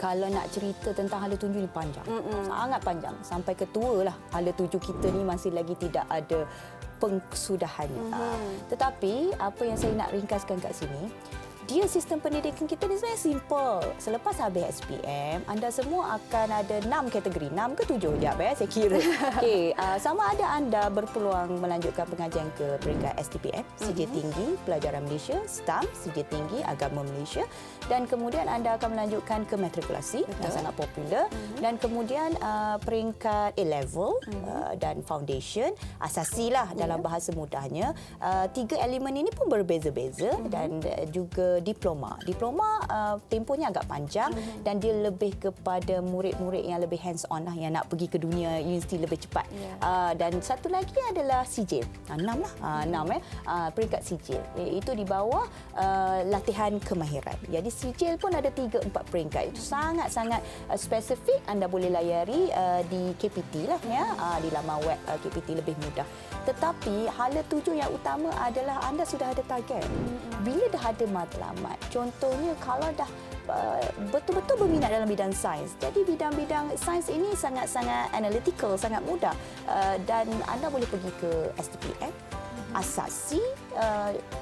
kalau nak cerita tentang hala tuju ni panjang. Sangat panjang. Sampai ketua lah hala tuju kita ni masih lagi tidak ada pengsudahannya. Tetapi apa yang saya nak ringkaskan kat sini, dia sistem pendidikan kita ni sebenarnya simple. Selepas habis SPM, anda semua akan ada 6 kategori. 6 ke 7? Sekejap saya kira. Okey, sama ada anda berpeluang melanjutkan pengajian ke peringkat STPM, Sijil Tinggi Pelajaran Malaysia, STAM, Sijil Tinggi Agama Malaysia, dan kemudian anda akan melanjutkan ke matrikulasi yang sangat popular, dan kemudian peringkat A-level dan foundation, asasi lah dalam bahasa mudahnya. 3 elemen ini pun berbeza-beza, dan juga diploma. Diploma tempohnya agak panjang dan dia lebih kepada murid-murid yang lebih hands on lah, yang nak pergi ke dunia universiti lebih cepat. Dan satu lagi adalah sijil. 6 lah. 6 peringkat sijil. Itu di bawah latihan kemahiran. Jadi sijil pun ada 3-4 peringkat. Itu sangat-sangat spesifik. Anda boleh layari di KPT lah ya. Di laman web KPT lebih mudah. Tetapi hala tuju yang utama adalah anda sudah ada target. Bila dah ada matlamat, contohnya kalau dah betul-betul berminat dalam bidang sains. Jadi bidang-bidang sains ini sangat-sangat analytical, sangat mudah. Dan anda boleh pergi ke STPM, asasi,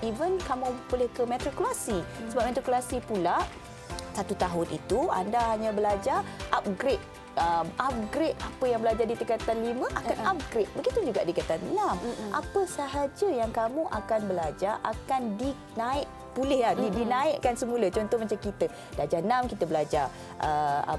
even kamu boleh ke matrikulasi. Sebab matrikulasi pula, 1 tahun itu anda hanya belajar upgrade apa yang belajar di tingkatan 5 akan upgrade. Begitu juga di tingkatan 6. Apa sahaja yang kamu akan belajar akan dinaikkan semula. Contoh macam kita darjah 6 kita belajar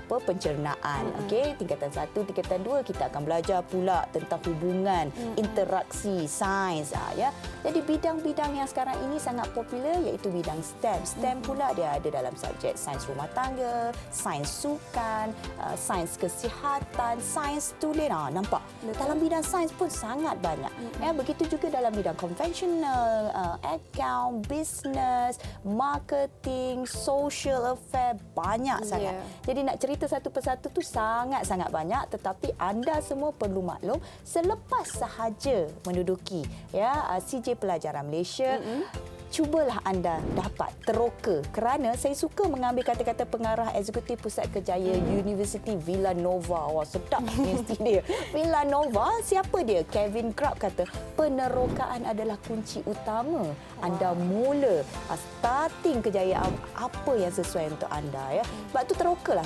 pencernaan. Okey, tingkatan 1, tingkatan 2 kita akan belajar pula tentang hubungan, interaksi, sains ya. Jadi bidang-bidang yang sekarang ini sangat popular iaitu bidang STEM. STEM pula dia ada dalam subjek sains rumah tangga, sains sukan, sains kesihatan, sains tulen. Nampak? Dalam bidang sains pun sangat banyak. Ya, begitu juga dalam bidang konvensional, account, business, marketing, social affair, banyak sangat. Jadi nak cerita satu persatu tu sangat-sangat banyak, tetapi anda semua perlu maklum selepas sahaja menduduki CJ Pelajaran Malaysia, cubalah anda dapat teroka, kerana saya suka mengambil kata-kata pengarah eksekutif Pusat Kerjaya University Villanova. Wah, sedap universiti dia. Villanova, siapa dia? Kevin Crabb kata, penerokaan adalah kunci utama. Anda mula starting kejayaan apa yang sesuai untuk anda ya. Sebab tu teroka,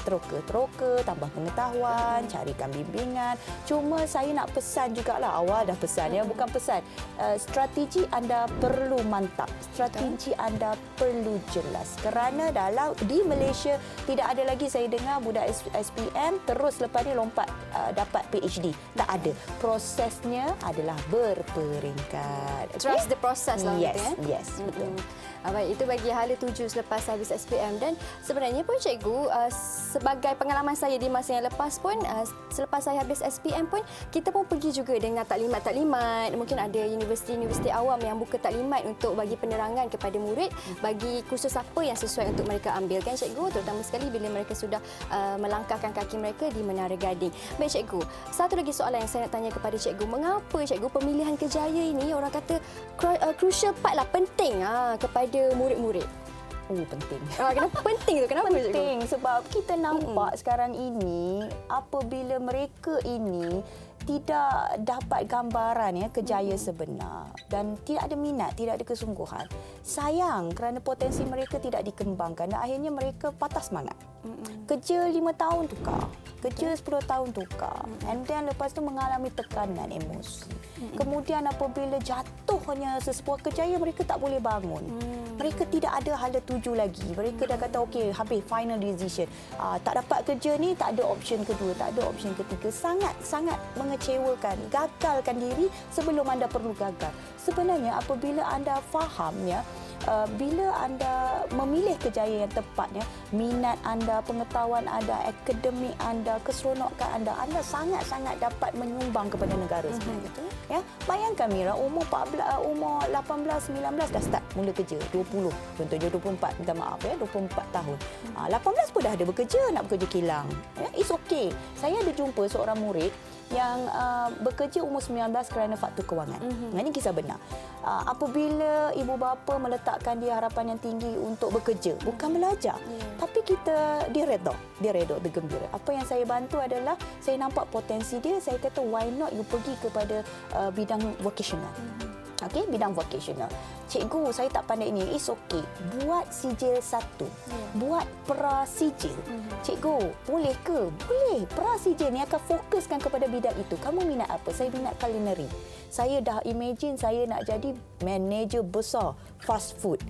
tambah pengetahuan, carikan bimbingan. Cuma saya nak pesan jugalah, awal dah pesan ya, bukan pesan. Strategi anda perlu mantap. Strategi anda perlu jelas, kerana di Malaysia tidak ada lagi saya dengar budak SPM terus lepas ni lompat dapat PhD. Tak ada. Prosesnya adalah berperingkat. Trust the process lah. Yes, betul. Baik, itu bagi hala tuju selepas habis SPM. Dan sebenarnya pun cikgu, sebagai pengalaman saya di masa yang lepas pun, selepas saya habis SPM pun, kita pun pergi juga dengan taklimat-taklimat. Mungkin ada universiti-universiti awam yang buka taklimat untuk bagi penerangan kepada murid, bagi kursus apa yang sesuai untuk mereka ambil, kan cikgu? Terutama sekali bila mereka sudah melangkahkan kaki mereka di Menara Gading. Baik cikgu, satu lagi soalan yang saya nak tanya kepada cikgu. Mengapa cikgu pemilihan Kerjaya ini orang kata crucial part lah, penting kepada murid-murid? Penting. Kenapa penting tu? Kenapa penting? Sebab kita nampak sekarang ini apabila mereka ini tidak dapat gambaran kejayaan sebenar dan tidak ada minat, tidak ada kesungguhan. Sayang kerana potensi mereka tidak dikembangkan dan akhirnya mereka patah semangat. Kerja 5 tahun tukar, kerja 10 tahun tukar, and then lepas tu mengalami tekanan emosi. Kemudian apabila jatuhnya sesebuah kejayaan, mereka tak boleh bangun. Mereka tidak ada hala tuju lagi. Mereka dah kata okey, habis, final decision. Tak dapat kerja ni, tak ada option kedua, tak ada option ketiga. Sangat mengecewakan. Gagalkan diri sebelum anda perlu gagal. Sebenarnya apabila anda fahamnya, bila anda memilih kejayaan yang tepatnya, minat anda, pengetahuan anda, akademik anda, keseronokan anda sangat-sangat dapat menyumbang kepada negara sebenarnya. Ya, bayangkan Mira, umur 18, 19 dah start mula kerja, 20, contohnya 24, minta maaf 24 tahun. 18 pun dah ada bekerja, nak bekerja kilang. Ya, it's okay. Saya ada jumpa seorang murid yang bekerja umur 19 kerana faktor kewangan. Ini kisah benar. Apabila ibu bapa meletakkan dia harapan yang tinggi untuk bekerja, bukan belajar, tapi dia redha, dia gembira. Apa yang saya bantu adalah saya nampak potensi dia, saya kata why not you pergi kepada bidang vocational. Okey, bidang vocational. Cikgu, saya tak pandai ini. It's okay. Buat sijil 1. Buat pra-sijil. Cikgu, boleh ke? Boleh. Pra-sijil ni akan fokuskan kepada bidang itu. Kamu minat apa? Saya minat culinary. Saya dah imagine saya nak jadi manager besar fast food.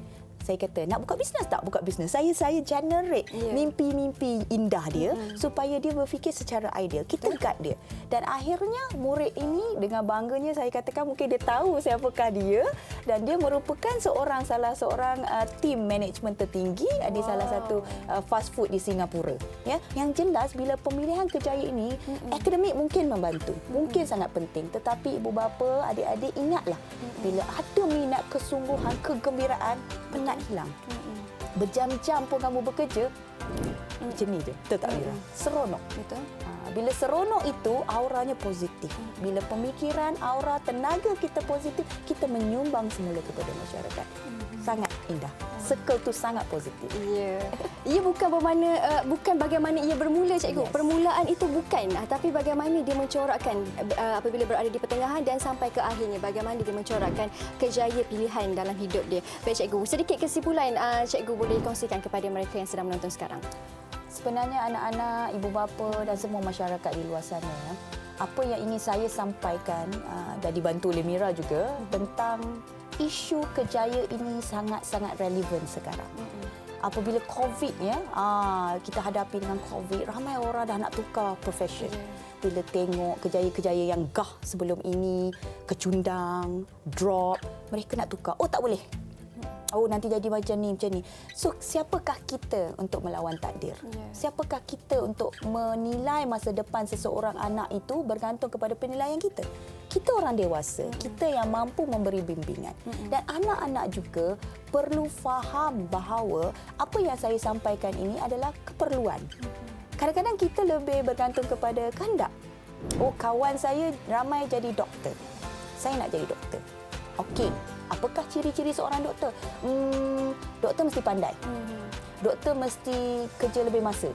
Saya kata, nak buka bisnes tak? Buka bisnes. Saya generate mimpi-mimpi indah dia supaya dia berfikir secara ideal. Kita guide dia. Dan akhirnya murid ini dengan bangganya saya katakan mungkin dia tahu siapakah dia dan dia merupakan salah seorang team management tertinggi di salah satu fast food di Singapura. Ya, yang jelas bila pemilihan kerjaya ini akademik mungkin membantu. Mungkin sangat penting, tetapi ibu bapa, adik-adik ingatlah bila ada minat, kesungguhan, kegembiraan, penat hilang. Berjam-jam pun kamu bekerja, macam ni je. Betul tak, Mira? Seronok. Betul. Bila seronok itu, auranya positif. Bila pemikiran, aura, tenaga kita positif, kita menyumbang semula kepada masyarakat. Sangat indah. Circle tu sangat positif. Ya. Ia bukan bagaimana ia bermula, cikgu. Permulaan itu bukan, tapi bagaimana dia mencorakkan apabila berada di pertengahan dan sampai ke akhirnya, bagaimana dia mencorakkan kejayaan pilihan dalam hidup dia. Baik, cikgu. Sedikit kesimpulan cikgu boleh kongsikan kepada mereka yang sedang menonton sekarang. Sebenarnya anak-anak, ibu bapa dan semua masyarakat di luar sana, apa yang ingin saya sampaikan dan dibantu oleh Mira juga tentang isu kejayaan ini sangat-sangat relevan sekarang. Apabila COVID kita hadapi dengan COVID, ramai orang dah nak tukar profession. Bila tengok kejayaan-kejayaan yang gah sebelum ini, kecundang, drop, mereka nak tukar. Oh, tak boleh. Oh, nanti jadi macam ni. So, siapakah kita untuk melawan takdir? Siapakah kita untuk menilai masa depan seseorang anak itu bergantung kepada penilaian kita? Kita orang dewasa, kita yang mampu memberi bimbingan. Dan anak-anak juga perlu faham bahawa apa yang saya sampaikan ini adalah keperluan. Kadang-kadang kita lebih bergantung kepada kehendak. Oh, kawan saya ramai jadi doktor. Saya nak jadi doktor. Okey, apakah ciri-ciri seorang doktor? Doktor mesti pandai. Doktor mesti kerja lebih masa.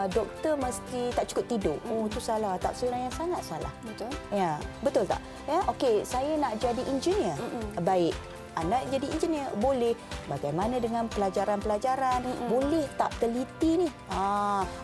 Doktor mesti tak cukup tidur. Oh, itu salah. Tak sebenarnya sangat salah. Betul. Ya, betul tak? Ya, okey, saya nak jadi engineer. Baik. Anak jadi engineer, boleh. Bagaimana dengan pelajaran-pelajaran? Boleh tak teliti ni?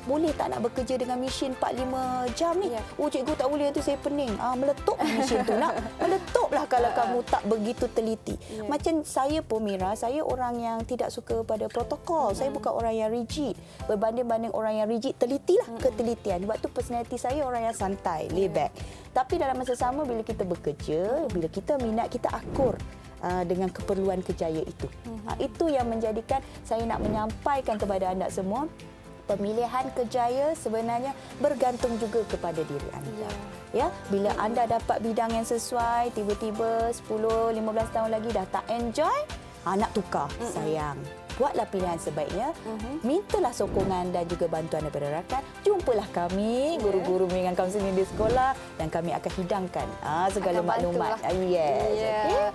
Boleh tak nak bekerja dengan mesin 4-5 jam ni? Oh, cikgu tak boleh, nanti saya pening. Meletup mesin tu nak. Meletuplah kalau kamu tak begitu teliti. Macam saya pun, Mira, saya orang yang tidak suka pada protokol. Saya bukan orang yang rigid. Berbanding-banding orang yang rigid, telitilah ketelitian. Sebab tu personality saya orang yang santai, lay back. Tapi dalam masa sama bila kita bekerja, bila kita minat, kita akur dengan keperluan kejayaan itu. Itu yang menjadikan saya nak menyampaikan kepada anda semua, pemilihan kejayaan sebenarnya bergantung juga kepada diri anda. Ya, bila anda dapat bidang yang sesuai, tiba-tiba 10-15 tahun lagi dah tak enjoy, nak tukar. Sayang. Buatlah pilihan sebaiknya. Mintalah sokongan dan juga bantuan daripada rakan. Jumpalah kami, guru-guru bimbingan kaunseling di sekolah, dan kami akan hidangkan segala maklumat. Yes. Okay?